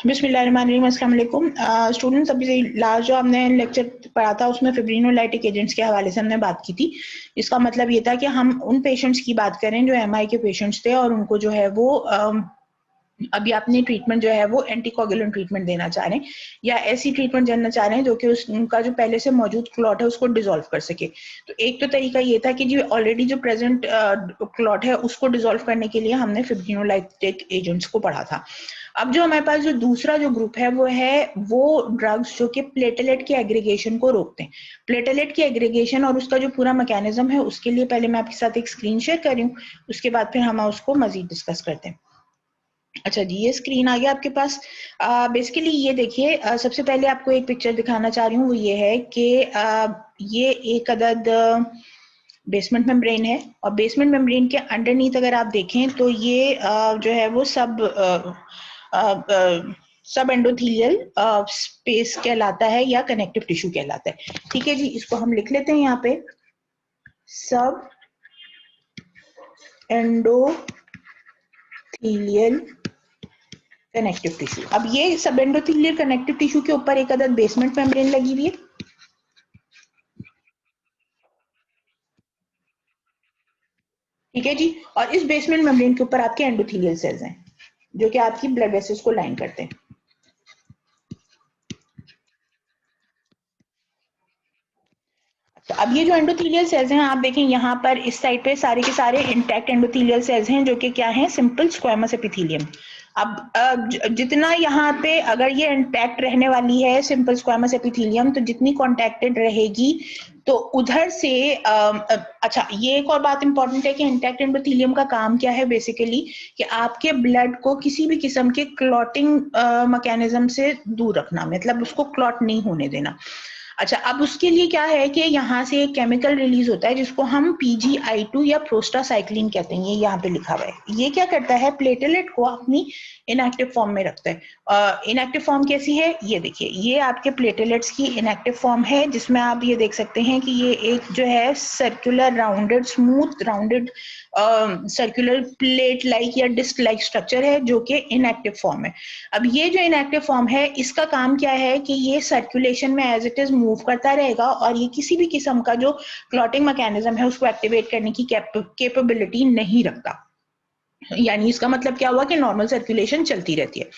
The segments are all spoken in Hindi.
बिस्मिल्लाहिर्रहमानिर्रहीम, अस्सलाम वालेकुम। स्टूडेंट्स, अभी लास्ट जो हमने लेक्चर पढ़ा था उसमें फिब्रिनोलाइटिक एजेंट्स के हवाले से हमने बात की थी। इसका मतलब ये था कि हम उन पेशेंट्स की बात करें जो एमआई के पेशेंट्स थे और उनको जो है वो अभी अपनी ट्रीटमेंट जो है वो एंटीकोगुलेंट ट्रीटमेंट देना चाह रहे हैं या ऐसी ट्रीटमेंट देना चाह रहे हैं जो कि उनका जो पहले से मौजूद क्लॉट है उसको डिसॉल्व कर सके। तो एक तो तरीका ये था कि जो ऑलरेडी जो प्रेजेंट क्लॉट है उसको डिसॉल्व करने के लिए हमने फिब्रिनोलाइटिक एजेंट्स को पढ़ा था। अब जो हमारे पास जो दूसरा जो ग्रुप है वो ड्रग्स जो कि प्लेटलेट के एग्रीगेशन को रोकते हैं। प्लेटलेट के एग्रीगेशन और उसका जो पूरा मैकेनिज्म है उसके लिए पहले मैं आपके साथ एक स्क्रीन शेयर कर रही हूँ, उसके बाद फिर हम उसको मजीद डिस्कस करते हैं। अच्छा जी, ये स्क्रीन आ गया आपके पास। बेसिकली ये देखिए, सबसे पहले आपको एक पिक्चर दिखाना चाह रही हूँ, वो ये है कि ये एक अदद बेसमेंट मेम्ब्रेन है और बेसमेंट मेम्ब्रेन के अंडरनीथ अगर आप देखें तो ये जो है वो सब एंडोथीलियल स्पेस कहलाता है या कनेक्टिव टिश्यू कहलाता है। ठीक है जी, इसको हम लिख लेते हैं यहाँ पे, सब एंडोथीलियल कनेक्टिव टिश्यू। अब ये सब एंडोथेलियल कनेक्टिव टिश्यू के ऊपर एक अदद बेसमेंट मेम्ब्रेन लगी हुई है। ठीक है जी, और इस बेसमेंट मेम्ब्रेन के ऊपर आपके एंडोथेलियल सेल्स हैं जो कि आपकी ब्लड वेसल्स को लाइन करते हैं। तो अब ये जो एंडोथेलियल सेल्स हैं, आप देखें यहाँ पर इस साइड पे सारे के सारे इंटैक्ट एंडोथेलियल सेल्स हैं जो कि क्या हैं, सिंपल स्क्वेमस एपिथेलियम। अब जितना यहाँ पे अगर ये इंटैक्ट रहने वाली है सिंपल स्क्वेमस एपिथेलियम, तो जितनी कॉन्टैक्टेड रहेगी तो उधर से अच्छा, ये एक और बात इंपॉर्टेंट है कि इंटैक्ट एंडोथेलियम का काम क्या है बेसिकली, कि आपके ब्लड को किसी भी किस्म के क्लॉटिंग मैकेनिज्म से दूर रखना, मतलब उसको क्लॉट नहीं होने देना। अच्छा, अब उसके लिए क्या है कि यहाँ से एक केमिकल रिलीज होता है जिसको हम PGI2 या प्रोस्टासाइक्लिन कहते हैं, ये यहाँ पे लिखा हुआ है। ये क्या करता है, प्लेटलेट को अपनी इनएक्टिव फॉर्म में रखता है। इनएक्टिव फॉर्म कैसी है, ये देखिए, ये आपके प्लेटलेट्स की इनएक्टिव फॉर्म है जिसमें आप ये देख सकते हैं कि ये एक जो है circular rounded, smooth rounded circular plate like या डिस्क लाइक स्ट्रक्चर है जो कि इनएक्टिव फॉर्म है। अब ये जो इनएक्टिव फॉर्म है इसका काम क्या है कि ये सर्कुलेशन में एज इट इज मूव करता रहेगा और ये किसी भी किस्म का जो क्लॉटिंग मैकेनिज्म है उसको एक्टिवेट करने की कैपेबिलिटी नहीं रखता। यानी इसका मतलब क्या हुआ कि नॉर्मल सर्कुलेशन चलती रहती है।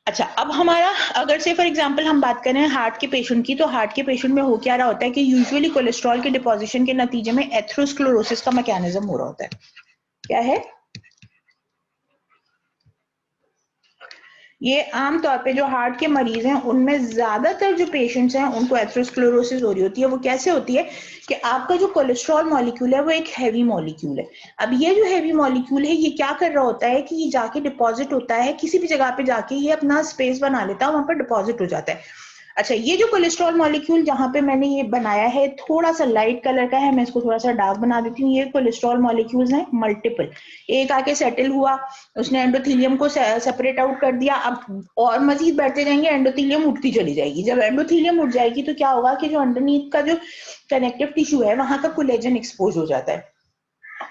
अच्छा, अब हमारा अगर से फॉर एग्जांपल हम बात करें हार्ट के पेशेंट की, तो हार्ट के पेशेंट में हो क्या रहा होता है कि यूजुअली कोलेस्ट्रॉल के डिपोजिशन के नतीजे में एथेरोस्क्लेरोसिस का मैकेनिज्म हो रहा होता है। क्या है ये, आमतौर पे जो हार्ट के मरीज हैं उनमें ज्यादातर जो पेशेंट्स हैं उनको एथेरोस्क्लेरोसिस हो रही होती है। वो कैसे होती है कि आपका जो कोलेस्ट्रॉल मॉलिक्यूल है वो एक हैवी मॉलिक्यूल है। अब ये जो हैवी मॉलिक्यूल है ये क्या कर रहा होता है कि ये जाके डिपॉजिट होता है किसी भी जगह पे, जाके ये अपना स्पेस बना लेता है, वहां पर डिपॉजिट हो जाता है। अच्छा, ये जो कोलेस्ट्रॉल मॉलिक्यूल जहां पे मैंने ये बनाया है थोड़ा सा लाइट कलर का है, मैं इसको थोड़ा सा डार्क बना देती हूँ। ये कोलेस्ट्रॉल मॉलिक्यूल्स हैं मल्टीपल, एक आके सेटल हुआ, उसने एंडोथेलियम को सेपरेट आउट कर दिया। अब और मजीद बढ़ते जाएंगे, एंडोथेलियम उठती चली जाएगी। जब एंडोथेलियम उठ जाएगी तो क्या होगा कि जो अंडरनीथ का जो कनेक्टिव टिश्यू है वहां का कोलेजन एक्सपोज हो जाता है।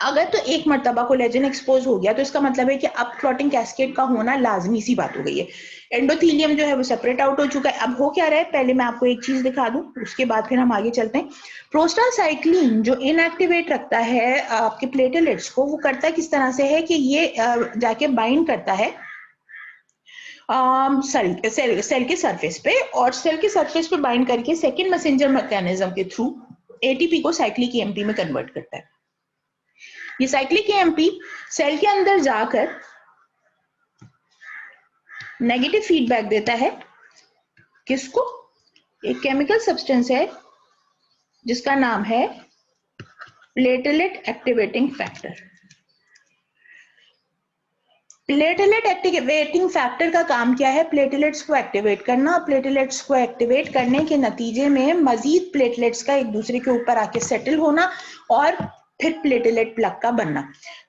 अगर तो एक मर्तबा कोलेजन एक्सपोज हो गया तो इसका मतलब है कि अब क्लॉटिंग कैस्केड का होना लाजमी सी बात हो गई है। एंडोथेलियम जो है वो सेपरेट आउट हो चुका है। अब हो क्या रहा है, पहले मैं आपको एक चीज दिखा दूं, उसके बाद फिर हम आगे चलते हैं। प्रोस्टासाइक्लिन जो इनएक्टिवेट रखता है आपके प्लेटलेट्स को, वो करता है किस तरह से है कि ये जाके बाइंड करता है सेल के सरफेस पे, और सेल के सरफेस पे बाइंड करके सेकेंड मैसेंजर मैकेनिज्म के थ्रू एटीपी को साइक्लिक एएमपी में कन्वर्ट करता है। ये साइक्लिक एएमपी सेल के अंदर जाकर नेगेटिव फीडबैक देता है किसको, एक केमिकल सब्सटेंस है जिसका नाम है platelet activating factor. Platelet activating factor का काम क्या है, प्लेटलेट्स को एक्टिवेट करना। प्लेटलेट्स को एक्टिवेट करने के नतीजे में मजीद प्लेटलेट्स का एक दूसरे के ऊपर आके सेटल होना और फिर प्लेटलेट प्लग का बनना।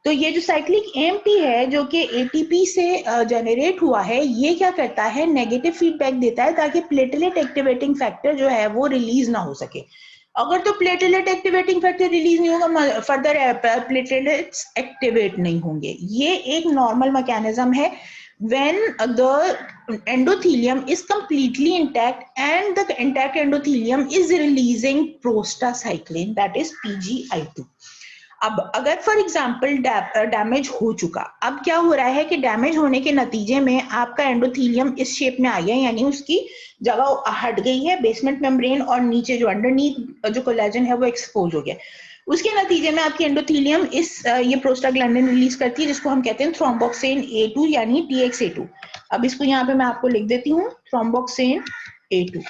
तो ये जो साइक्लिक एएमपी है जो कि एटीपी से जनरेट हुआ है, ये क्या करता है, नेगेटिव फीडबैक देता है ताकि प्लेटलेट एक्टिवेटिंग फैक्टर जो है वो रिलीज ना हो सके। अगर तो प्लेटलेट एक्टिवेटिंग फैक्टर रिलीज नहीं होगा, फर्दर प्लेटलेट्स एक्टिवेट नहीं होंगे। ये एक नॉर्मल मैकेनिज्म है when the endothelium is completely intact and the intact endothelium is releasing prostacyclin, that is PGI2. अब अगर फॉर एग्जाम्पल डैमेज हो चुका, अब क्या हो रहा है कि डैमेज होने के नतीजे में आपका एंडोथीलियम इस शेप में आ गया, यानी उसकी जगह हट गई है बेसमेंट मेम्ब्रेन और नीचे जो अंडरनीथ जो कोलेजन है वो एक्सपोज हो गया। उसके नतीजे में आपकी एंडोथीलियम इस ये प्रोस्टाग्लैंडिन रिलीज करती है जिसको हम कहते हैं थ्रोम्बोक्सिन A2 यानी TXA2। अब इसको यहाँ पे मैं आपको लिख देती हूँ, थ्रोम्बोक्सिन A2।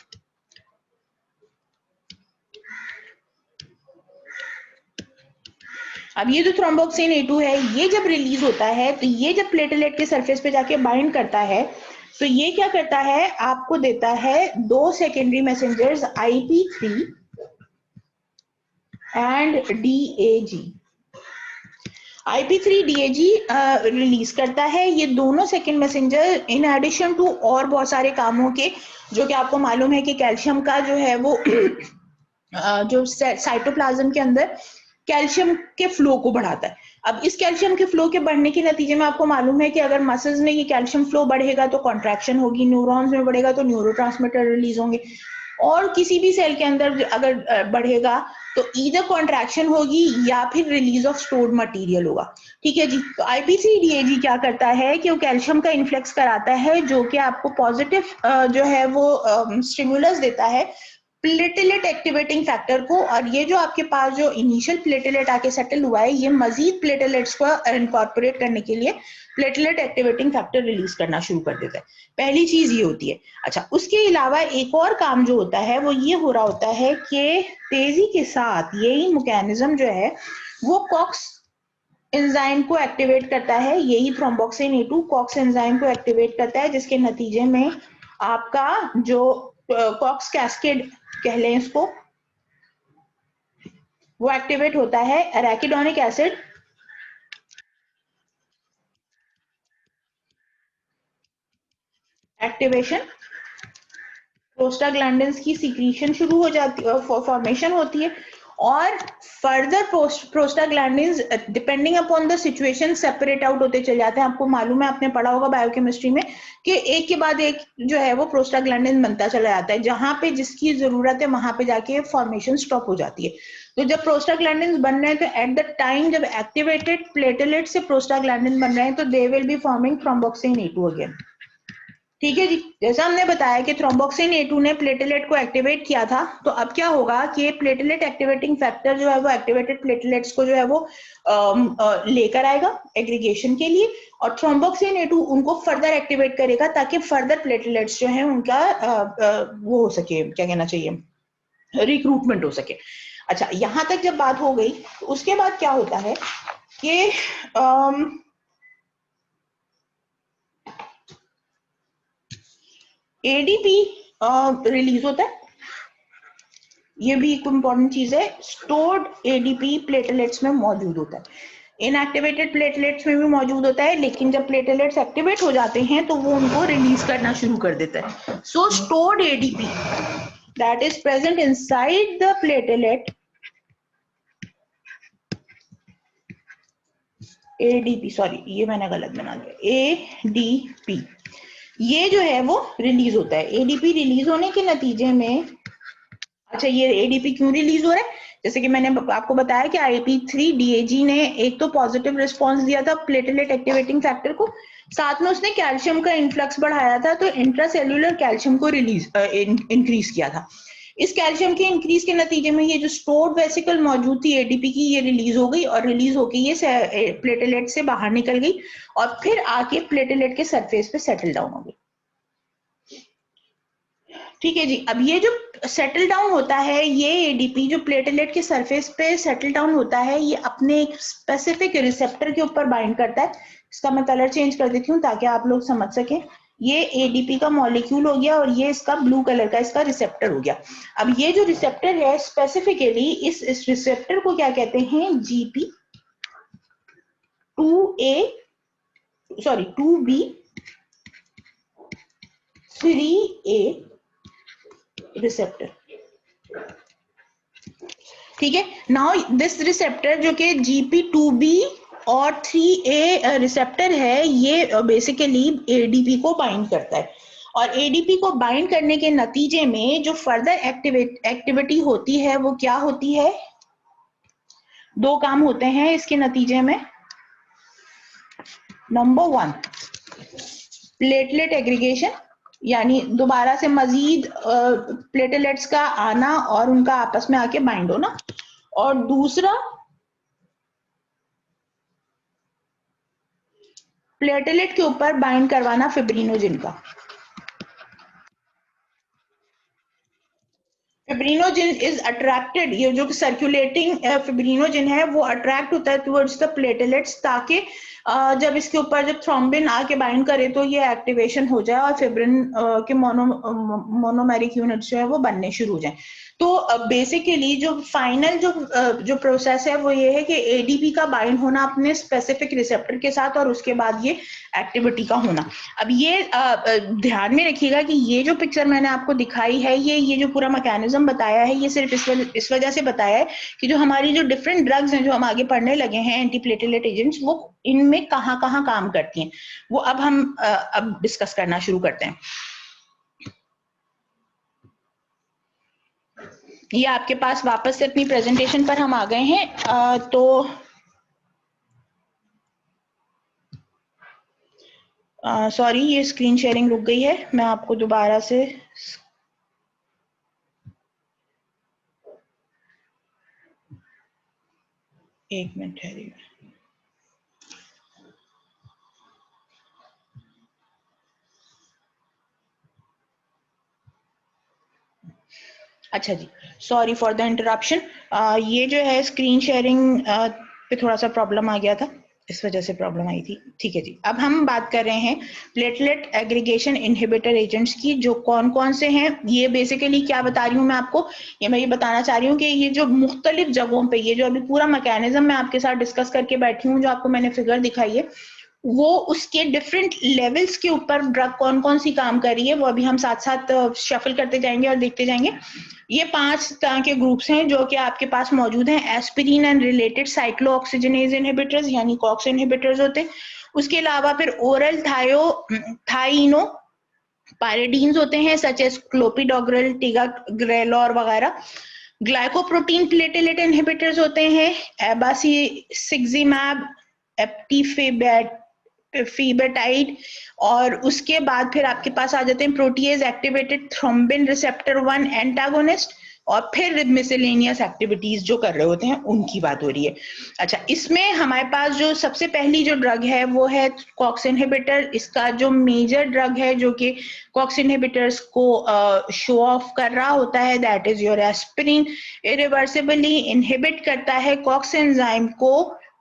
अब ये जो थ्रोम्बोक्सिन A2 है, ये जब रिलीज होता है तो ये जब प्लेटलेट के सरफेस पे जाके बाइंड करता है तो ये क्या करता है, आपको देता है दो secondary messengers IP3 and DAG। IP3 DAG release करता है। ये दोनों second messenger in addition to और बहुत सारे कामों के, जो कि आपको मालूम है कि कैल्शियम का जो है वो जो साइटोप्लाज्म के अंदर कैल्शियम के फ्लो को बढ़ाता है। अब इस कैल्शियम के फ्लो के बढ़ने के नतीजे में आपको मालूम है कि अगर मसल्स में ये कैल्शियम फ्लो बढ़ेगा तो कॉन्ट्रैक्शन होगी, न्यूरॉन्स में बढ़ेगा तो न्यूरोट्रांसमीटर रिलीज होंगे, और किसी भी सेल के अंदर अगर बढ़ेगा तो ईदर कॉन्ट्रैक्शन होगी या फिर रिलीज ऑफ स्टोर्ड मटेरियल होगा। ठीक है जी। तो IP3 DAG क्या करता है कि वो कैल्शियम का इन्फ्लेक्स कराता है, जो कि आपको पॉजिटिव जो है वो स्टिमुलस देता है प्लेटलेट एक्टिवेटिंग फैक्टर को, और ये जो आपके पास जो इनिशियल प्लेटलेट आके सेटल हुआ है, ये मजीद प्लेटलेट्स को इनकॉर्पोरेट करने के लिए प्लेटलेट एक्टिवेटिंग फैक्टर रिलीज करना शुरू कर देता है। पहली चीज ये होती है। अच्छा, उसके अलावा एक और काम जो होता है वो ये हो रहा होता है कि तेजी के साथ यही मैकेनिज्म जो है वो कॉक्स एंजाइम को एक्टिवेट करता है। यही थ्रोम्बोक्सिन A2 कॉक्स एंजाइम को एक्टिवेट करता है, जिसके नतीजे में आपका जो कॉक्स कैस्केड कह लें इसको, वो एक्टिवेट होता है। एराकिडोनिक एसिड एक्टिवेशन, प्रोस्टाग्लैंडिन्स की सीक्रेशन शुरू हो जाती है, फॉर्मेशन होती है, और further prostaglandins depending upon the situation separate out होते चले जाते हैं। आपको मालूम है, आपने पढ़ा होगा बायोकेमिस्ट्री में कि एक के बाद एक जो है वो प्रोस्टाग्लैंडिन बनता चला जाता है, जहां पे जिसकी जरूरत है वहां पे जाके फॉर्मेशन स्टॉप हो जाती है। तो जब प्रोस्टाग्लैंडिन्स बन रहे हैं तो एट द टाइम जब एक्टिवेटेड प्लेटलेट से प्रोस्टाग्लैंडिन बन रहे हैं तो they will be forming thromboxane A2 again. ठीक है जी। जैसा हमने बताया कि थ्रोम्बोक्सिन A2 ने प्लेटलेट को एक्टिवेट किया था, तो अब क्या होगा कि प्लेटलेट एक्टिवेटिंग फैक्टर जो है वो एक्टिवेटेड प्लेटलेट्स को जो है वो लेकर आएगा एग्रीगेशन के लिए, और थ्रोम्बोक्सिन A2 उनको फर्दर एक्टिवेट करेगा ताकि फर्दर प्लेटलेट्स जो है उनका वो हो सके, क्या कहना चाहिए, रिक्रूटमेंट हो सके। अच्छा, यहां तक जब बात हो गई तो उसके बाद क्या होता है कि ADP रिलीज होता है। ये भी एक इंपॉर्टेंट चीज है। स्टोर्ड ADP प्लेटलेट्स में मौजूद होता है, इनएक्टिवेटेड प्लेटलेट्स में भी मौजूद होता है, लेकिन जब प्लेटलेट्स एक्टिवेट हो जाते हैं तो वो उनको रिलीज करना शुरू कर देता है। So stored ADP that is present inside the platelet, ADP, sorry ये मैंने गलत बना दिया, ADP ये जो है वो रिलीज होता है। ADP रिलीज होने के नतीजे में, अच्छा ये ADP क्यों रिलीज हो रहा है, जैसे कि मैंने आपको बताया कि IP3 DAG ने एक तो पॉजिटिव रिस्पांस दिया था प्लेटलेट एक्टिवेटिंग फैक्टर को, साथ में उसने कैल्शियम का इन्फ्लक्स बढ़ाया था, तो इंट्रासेल्युलर कैल्शियम को रिलीज इंक्रीज किया था। इस कैल्शियम के इंक्रीज के नतीजे में ये जो स्टोर्ड वेसिकल मौजूद थी ADP की, ये रिलीज हो गई, और रिलीज होकर ये प्लेटलेट से बाहर निकल गई और फिर आके प्लेटलेट के सरफेस पे सेटल डाउन हो गई। ठीक है जी। अब ये जो सेटल डाउन होता है, ये ADP जो प्लेटलेट के सरफेस पे सेटल डाउन होता है, ये अपने एक स्पेसिफिक रिसेप्टर के ऊपर बाइंड करता है। इसका मैं कलर चेंज कर देती हूँ ताकि आप लोग समझ सकें। ये ADP का मॉलिक्यूल हो गया और ये इसका ब्लू कलर का इसका रिसेप्टर हो गया। अब ये जो रिसेप्टर है स्पेसिफिकली इस रिसेप्टर को क्या कहते हैं, GP2A रिसेप्टर। ठीक है। नाउ दिस रिसेप्टर जो कि GP2B और 3A रिसेप्टर है, ये बेसिकली एडीपी को बाइंड करता है, और एडीपी को बाइंड करने के नतीजे में जो फर्दर एक्टिविटी होती है वो क्या होती है? दो काम होते हैं इसके नतीजे में। नंबर 1, प्लेटलेट एग्रीगेशन, यानी दोबारा से मजीद प्लेटलेट्स का आना और उनका आपस में आके बाइंड होना, और दूसरा प्लेटलेट के ऊपर बाइंड करवाना फिब्रिनोजिन का। फिब्रिनोजिन इज अट्रैक्टेड, ये जो सर्कुलेटिंग फिब्रिनोजिन है वो अट्रैक्ट होता है टुवर्ड्स द प्लेटलेट्स, ताकि जब इसके ऊपर जब थ्रोम्बिन आके बाइंड करे तो ये एक्टिवेशन हो जाए और फिब्रिन के मोनोमेरिक यूनिट्स जो है वो बनने शुरू हो जाए। तो बेसिकली जो फाइनल जो प्रोसेस है वो ये है कि एडीपी का बाइंड होना अपने स्पेसिफिक रिसेप्टर के साथ, और उसके बाद ये एक्टिविटी का होना। अब ये ध्यान में रखिएगा कि ये जो पिक्चर मैंने आपको दिखाई है, ये जो पूरा मैकेनिज्म बताया है, ये सिर्फ इस वजह से बताया है कि जो हमारी जो डिफरेंट ड्रग्स हैं जो हम आगे पढ़ने लगे हैं, एंटीप्लेटलेट एजेंट्स, वो इनमें कहाँ कहाँ काम करती हैं, वो अब हम अब डिस्कस करना शुरू करते हैं। ये आपके पास वापस से अपनी प्रेजेंटेशन पर हम आ गए हैं। तो सॉरी, ये स्क्रीन शेयरिंग रुक गई है, मैं आपको दोबारा से एक मिनट ठहरिए। अच्छा जी, सॉरी फॉर द इंटरप्शन। ये जो है स्क्रीन शेयरिंग पे थोड़ा सा प्रॉब्लम आ गया था, इस वजह से प्रॉब्लम आई थी। ठीक है जी, अब हम बात कर रहे हैं प्लेटलेट एग्रीगेशन इनहिबिटर एजेंट्स की, जो कौन कौन से हैं। ये बेसिकली क्या बता रही हूँ मैं आपको, मैं ये बताना चाह रही हूँ कि ये जो मुख्तलिफ जगहों पे, ये जो अभी पूरा मैकेनिज्म मैं आपके साथ डिस्कस करके बैठी हूँ, जो आपको मैंने फिगर दिखाई है, वो उसके डिफरेंट लेवल्स के ऊपर ड्रग कौन कौन सी काम कर रही है, वो अभी हम साथ साथ शफल करते जाएंगे और देखते जाएंगे। ये 5 तरह के ग्रुप्स हैं जो कि आपके पास मौजूद हैं। Aspirin and related cyclooxygenase inhibitors यानी कॉक्स इनहिबिटर्स होते हैं। उसके अलावा फिर ओरल थाइनो पायरिडीन्स होते हैं, सच एज क्लोपिडोग्रेल, टिगाग्रेलोर वगैरह। ग्लाइकोप्रोटीन प्लेटलेट इनहिबिटर्स होते हैं, एबासिक्सिमैब, एप्टीफेटाइड, और उसके बाद फिर आपके पास आ जाते हैं protease activated thrombin receptor 1 antagonist, और फिर मिसलेनियस एक्टिविटीज जो कर रहे होते हैं उनकी बात हो रही है। अच्छा, इसमें हमारे पास जो सबसे पहली जो ड्रग है वो है कॉक्स इनहिबिटर। इसका जो मेजर ड्रग है जो कि कॉक्स इनहिबिटर्स को शो ऑफ कर रहा होता है, that is your aspirin. Irreversibly inhibit करता है कॉक्स एंजाइम को,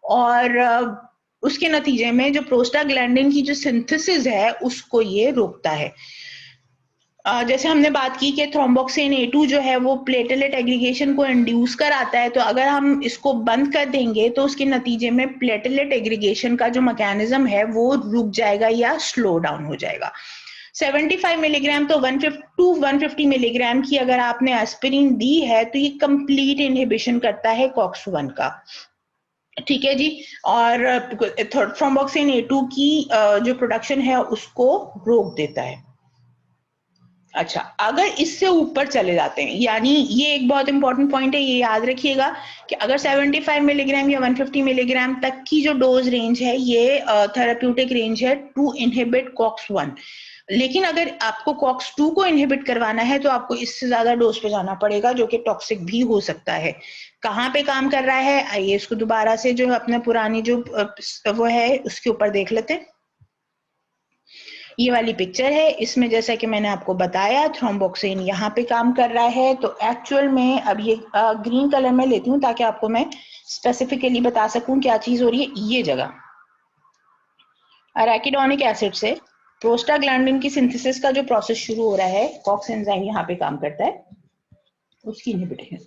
और उसके नतीजे में जो प्रोस्टाग्लैंडिन की जो सिंथेसिस है उसको ये रोकता है। जैसे हमने बात की कि थ्रोम्बोक्सिन A2 जो है वो प्लेटलेट एग्रीगेशन को इंड्यूस कराता है, तो अगर हम इसको बंद कर देंगे तो उसके नतीजे में प्लेटलेट एग्रीगेशन का जो मैकेनिज्म है वो रुक जाएगा या स्लो डाउन हो जाएगा। 75 मिलीग्राम तो 150 मिलीग्राम की अगर आपने एस्पिरिन दी है तो ये कंप्लीट इनहिबिशन करता है COX-1 का। ठीक है जी, और थ्रोम्बोक्सिन A2 की जो प्रोडक्शन है उसको रोक देता है। अच्छा, अगर इससे ऊपर चले जाते हैं, यानी ये एक बहुत इंपॉर्टेंट पॉइंट है, ये याद रखिएगा कि अगर 75 मिलीग्राम या 150 मिलीग्राम तक की जो डोज रेंज है ये थेराप्यूटिक रेंज है टू इनहिबिट COX-1, लेकिन अगर आपको COX-2 को इनहिबिट करवाना है तो आपको इससे ज्यादा डोज पे जाना पड़ेगा, जो कि टॉक्सिक भी हो सकता है। कहाँ पे काम कर रहा है, आइए इसको दोबारा से जो अपने पुरानी जो वो है उसके ऊपर देख लेते हैं। ये वाली पिक्चर है, इसमें जैसा कि मैंने आपको बताया थ्रोम्बोक्सिन यहाँ पे काम कर रहा है। तो एक्चुअल में अब ये ग्रीन कलर में लेती हूँ ताकि आपको मैं स्पेसिफिकली बता सकूं क्या चीज हो रही है। ये जगह अराकिडोनिक एसिड से प्रोस्टाग्लैंडिन की सिंथेसिस का जो प्रोसेस शुरू हो रहा है, कॉक्स एंजाइम यहाँ पे काम करता है, उसकी इनहिबिशन।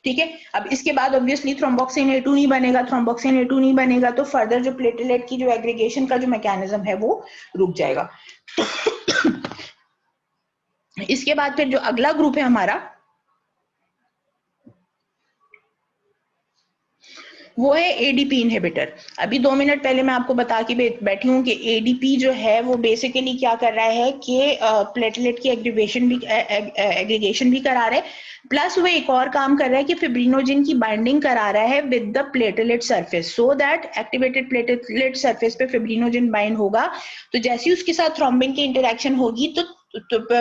ठीक है, अब इसके बाद ऑब्वियसली थ्रोम्बोक्सिन A2 नहीं बनेगा। थ्रोम्बोक्सिन A2 नहीं बनेगा तो फर्दर जो प्लेटलेट की जो एग्रीगेशन का जो मैकेनिज्म है वो रुक जाएगा। इसके बाद फिर जो अगला ग्रुप है हमारा, वो है एडीपी इनहिबिटर। अभी 2 मिनट पहले मैं आपको बता के बैठी हूँ कि एडीपी जो है वो बेसिकली क्या कर रहा है कि प्लेटलेट की एग्रीगेशन भी करा रहा है, प्लस वो एक और काम कर रहा है कि फिब्रिनोजिन की बाइंडिंग करा रहा है with the platelet surface, so that activated platelet surface पे फिब्रिनोजिन बाइंड होगा, तो जैसे ही उसके साथ थ्रोम्बिन की इंटरेक्शन होगी तो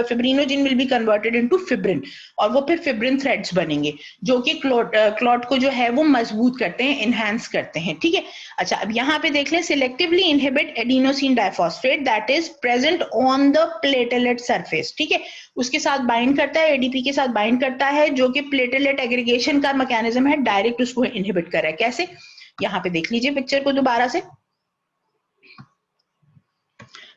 fibrinogen will be converted into fibrin, और वो फिर फिब्रिन थ्रेड्स बनेंगे जो कि क्लॉट को जो है वो मजबूत करते हैं, इनहेंस करते हैं, ठीक है। अच्छा, अब यहाँ पे देख लें, selectively inhibit adenosine diphosphate that is present on the platelet surface, ठीक है। उसके साथ बाइंड करता है, एडीपी के साथ बाइंड करता है, जो कि प्लेटलेट एग्रीगेशन का मैकेनिज्म है, डायरेक्ट उसको इनहिबिट कर रहा है। कैसे? यहाँ पे देख लीजिए पिक्चर को दोबारा से।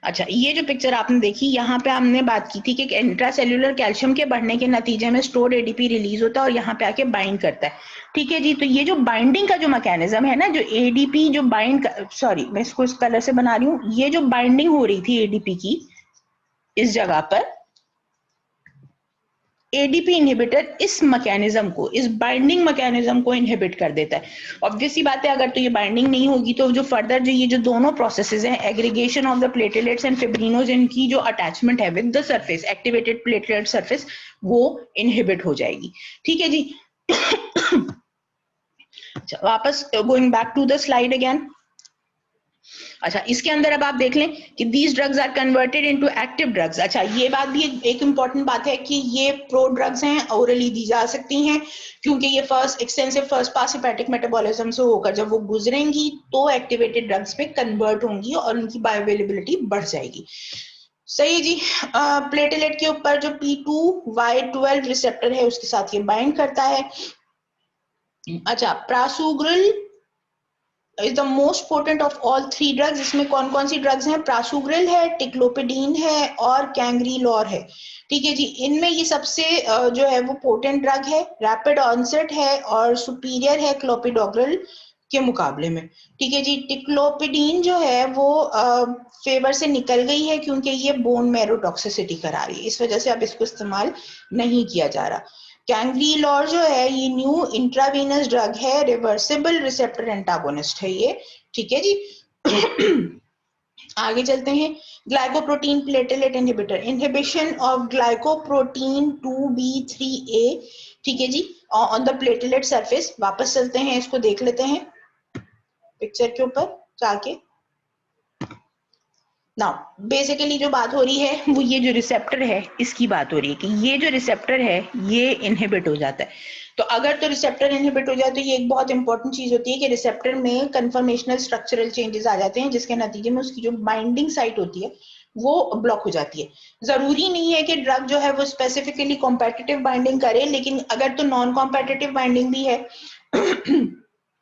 अच्छा, ये जो पिक्चर आपने देखी, यहाँ पे हमने बात की थी कि इंट्रासेल्यूलर कैल्शियम के बढ़ने के नतीजे में स्टोर्ड एडीपी रिलीज होता है और यहाँ पे आके बाइंड करता है, ठीक है जी। तो ये जो बाइंडिंग का जो मैकेनिज्म है ना, जो एडीपी जो सॉरी मैं इसको इस कलर से बना रही हूँ, ये जो बाइंडिंग हो रही थी एडीपी की इस जगह पर, एडीपी इनहिबिटर इस मैकेनिज्म को, इस बाइंडिंग मैकेनिज्म को इनहिबिट कर देता है। ऑब्वियस सी बात है, अगर तो ये बाइंडिंग नहीं होगी तो जो फर्दर जो ये जो दोनों प्रोसेसेस हैं, aggregation of the platelets and fibrinogen की जो अटैचमेंट है with the surface, activated platelet surface, वो इनहिबिट हो जाएगी, ठीक है जी। वापस going back to the slide again. अच्छा, इसके अंदर अब आप देख लें कि these drugs are converted into active drugs. अच्छा, ये बात भी एक इंपॉर्टेंट बात है कि ये प्रो ड्रग्स हैं, ओरली दी जा सकती हैं, क्योंकि ये extensive first pass hepatic metabolism से होकर जब वो गुजरेंगी तो एक्टिवेटेड ड्रग्स पे कन्वर्ट होंगी और उनकी बायोअवेलेबिलिटी बढ़ जाएगी। सही जी। प्लेटलेट के ऊपर जो P2Y12 रिसेप्टर है उसके साथ ये बाइंड करता है। अच्छा, prasugrel is the most potent of all 3 drugs. इसमें कौन कौन सी ड्रग्स हैं? प्रासुग्रिल है, टिक्लोपिडीन है और कैंग्रीलोर है, ठीक है जी। इनमें ये सबसे जो है वो पोटेंट ड्रग है, रैपिड ऑनसेट है और सुपीरियर है क्लोपिडोग्रिल के मुकाबले में, ठीक है जी। टिक्लोपिडीन जो है वो फेवर से निकल गई है क्योंकि ये बोन मैरो टॉक्सिसिटी करा रही है, इस वजह से अब इसको इस्तेमाल नहीं किया जा रहा। कैंग्रीलोर जो है ये न्यू इंट्रावीनस ड्रग है, रिवर्सिबल रिसेप्टर एंटागोनिस्ट है ये, ठीक है जी। आगे चलते हैं। Glycoprotein platelet inhibitor, inhibition of glycoprotein 2B3A, ठीक है जी, ऑन द प्लेटलेट सरफेस। वापस चलते हैं, इसको देख लेते हैं पिक्चर के ऊपर जाके। नाउ बेसिकली जो बात हो रही है वो ये जो रिसेप्टर है इसकी बात हो रही है कि ये जो रिसेप्टर है ये इनहिबिट हो जाता है। तो अगर तो रिसेप्टर इनहिबिट हो जाए तो ये एक बहुत इंपॉर्टेंट चीज होती है कि रिसेप्टर में कन्फर्मेशनल स्ट्रक्चरल चेंजेस आ जाते हैं, जिसके नतीजे में उसकी जो बाइंडिंग साइट होती है वो ब्लॉक हो जाती है। जरूरी नहीं है कि ड्रग जो है वो स्पेसिफिकली कॉम्पिटिटिव बाइंडिंग करे, लेकिन अगर तो नॉन कॉम्पिटिटिव बाइंडिंग भी है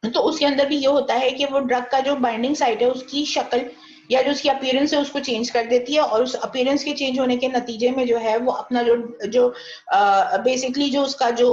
तो उसके अंदर भी ये होता है कि वो ड्रग का जो बाइंडिंग साइट है उसकी शक्ल या जो उसकी अपीयरेंस है उसको चेंज कर देती है, और उस अपीयरेंस के चेंज होने के नतीजे में जो है वो अपना जो बेसिकली जो उसका जो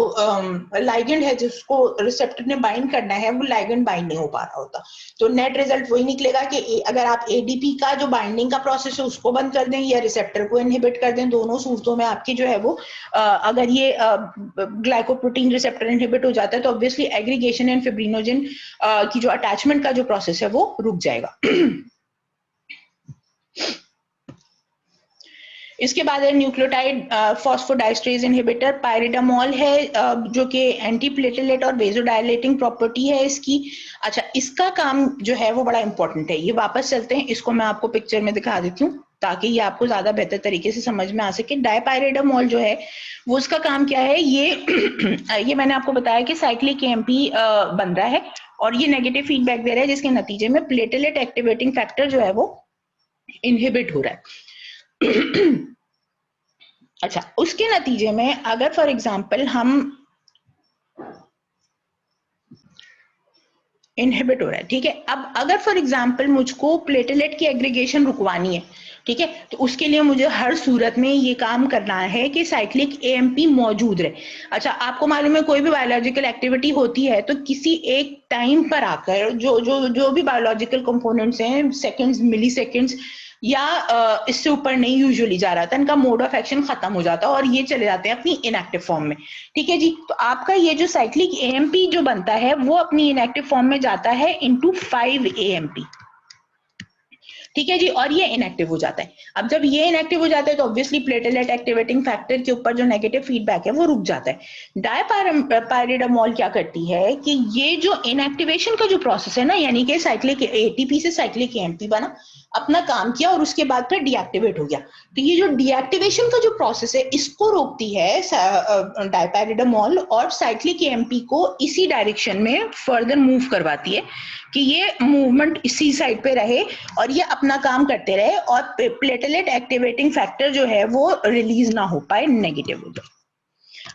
लाइगेंड है जिसको रिसेप्टर ने बाइंड करना है वो लाइगेंड बाइंड नहीं हो पा रहा होता। तो नेट रिजल्ट वही निकलेगा कि अगर आप एडीपी का जो बाइंडिंग का प्रोसेस है उसको बंद कर दें या रिसेप्टर को इनहिबिट कर दें, दोनों सूरतों में आपकी जो है वो अगर ये ग्लाइकोप्रोटीन रिसेप्टर इनहिबिट हो जाता है तो ऑब्वियसली एग्रीगेशन एंड फिब्रिनोजिन की जो अटैचमेंट का जो प्रोसेस है वो रुक जाएगा। इसके बाद है न्यूक्लियोटाइड फॉस्फोडाइस्ट्रेज इनहिबिटर, पायरिडामोल है जो कि एंटी प्लेटलेट और वेजोडाइलेटिंग प्रॉपर्टी है इसकी। अच्छा, इसका काम जो है वो बड़ा इंपॉर्टेंट है। ये वापस चलते हैं, इसको मैं आपको पिक्चर में दिखा देती हूँ ताकि ये आपको ज्यादा बेहतर तरीके से समझ में आ सके। डायपायरिडामोल जो है वो उसका काम क्या है, ये मैंने आपको बताया कि साइक्लिक एएमपी बन रहा है और ये नेगेटिव फीडबैक दे रहा है, जिसके नतीजे में प्लेटलेट एक्टिवेटिंग फैक्टर जो है वो इनहिबिट हो रहा है। अच्छा, उसके नतीजे में अगर फॉर एग्जांपल हम इनहिबिट हो रहा है, ठीक है। अब अगर फॉर एग्जांपल मुझको प्लेटलेट की एग्रीगेशन रुकवानी है, ठीक है, तो उसके लिए मुझे हर सूरत में ये काम करना है कि साइक्लिक एएमपी मौजूद रहे। अच्छा, आपको मालूम है कोई भी बायोलॉजिकल एक्टिविटी होती है तो किसी एक टाइम पर आकर जो जो जो भी बायोलॉजिकल कंपोनेंट्स हैं, सेकंड्स, मिली सेकंड्स या इससे ऊपर नहीं यूजुअली जा रहा था, इनका मोड ऑफ एक्शन खत्म हो जाता और ये चले जाते हैं अपनी इनएक्टिव फॉर्म में। ठीक है जी, तो आपका ये जो साइक्लिक एएमपी जो बनता है वो अपनी इनएक्टिव फॉर्म में जाता है इनटू 5 एएमपी। ठीक है जी, और ये इनएक्टिव हो जाता है। अब जब ये इनएक्टिव हो जाता है तो ऑब्वियसली प्लेटलेट एक्टिवेटिंग फैक्टर के ऊपर जो नेगेटिव फीडबैक है वो रुक जाता है। डायपायरिडामोल क्या करती है कि ये जो इनएक्टिवेशन का जो प्रोसेस है ना, यानी कि साइक्लिक एटीपी से साइक्लिक एएमपी बना, अपना काम किया और उसके बाद फिर डीएक्टिवेट हो गया, तो ये जो डीएक्टिवेशन का जो प्रोसेस है इसको रोकती है डायपायरिडामोल, और साइक्लिक एएमपी को इसी डायरेक्शन में फर्दर मूव करवाती है कि ये मूवमेंट इसी साइड पे रहे और ये अपना काम करते रहे और प्लेटलेट एक्टिवेटिंग फैक्टर जो है वो रिलीज ना हो पाए, नेगेटिव हो जाए।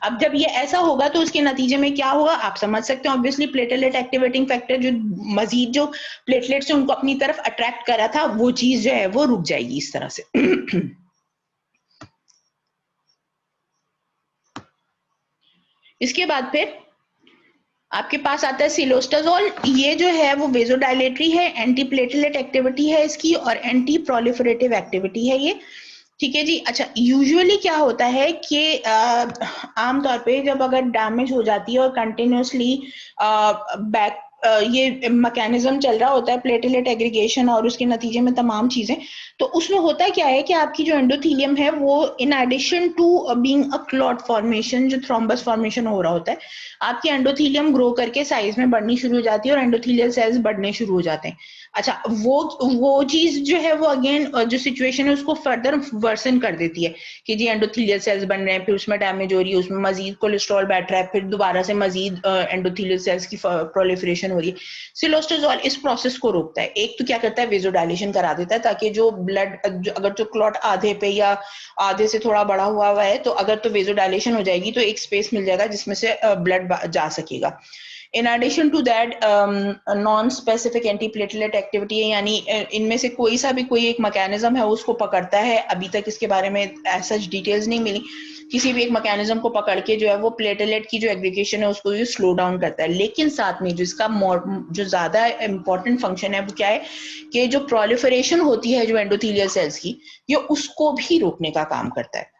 अब जब ये ऐसा होगा तो उसके नतीजे में क्या होगा आप समझ सकते हैं। ऑब्वियसली प्लेटलेट एक्टिवेटिंग फैक्टर जो मजीद जो प्लेटलेट्स से उनको अपनी तरफ अट्रैक्ट करा था वो चीज जो है वो रुक जाएगी इस तरह से। इसके बाद फिर आपके पास आता है सिलोस्टाजोल। ये जो है वो वेजोडाइलेटरी है, एंटी प्लेटलेट एक्टिविटी है इसकी और एंटी प्रोलिफरेटिव एक्टिविटी है ये। ठीक है जी। अच्छा, यूजुअली क्या होता है कि आमतौर पे जब अगर डैमेज हो जाती है और कंटिन्यूसली बैक ये मैकेनिज्म चल रहा होता है प्लेटलेट एग्रीगेशन और उसके नतीजे में तमाम चीजें, तो उसमें होता क्या है कि आपकी जो एंडोथेलियम है वो in addition to being a clot formation, जो थ्रोम्बस फॉर्मेशन हो रहा होता है, आपकी एंडोथेलियम ग्रो करके साइज में बढ़नी शुरू हो जाती है और एंडोथेलियल सेल्स बढ़ने शुरू हो जाते हैं। अच्छा, वो चीज जो है वो अगेन जो सिचुएशन है उसको फर्दर वर्सन कर देती है कि जी एंडोथेलियल सेल्स बन रहे हैं, फिर उसमें डैमेज हो रही है, उसमें मजीद कोलेस्ट्रॉल बैठ रहा है, फिर दोबारा से मजीद एंडोथेलियल सेल्स की प्रोलिफरेशन हो रही है। सिलोस्टाजोल इस प्रोसेस को रोकता है। एक तो क्या करता है, वेजोडाइलेशन करा देता है ताकि जो ब्लड अगर जो क्लॉट आधे पे या आधे से थोड़ा बड़ा हुआ है तो अगर तो वेजोडाइलेशन हो जाएगी तो एक स्पेस मिल जाएगा जिसमें से ब्लड जा सकेगा। In addition to that, non-specific anti-platelet activity है, यानी इनमें से कोई सा भी कोई एक मैकेनिज्म है उसको पकड़ता है। अभी तक इसके बारे में सच डिटेल्स नहीं मिली, किसी भी एक मैकेनिज्म को पकड़ के जो है वो प्लेटलेट की जो एग्रीगेशन है उसको ये स्लो डाउन करता है। लेकिन साथ में जो इसका जो ज्यादा इंपॉर्टेंट फंक्शन है वो क्या है कि जो प्रोलिफरेशन होती है जो एंडोथेलियल सेल्स की, ये उसको भी रोकने का काम करता है।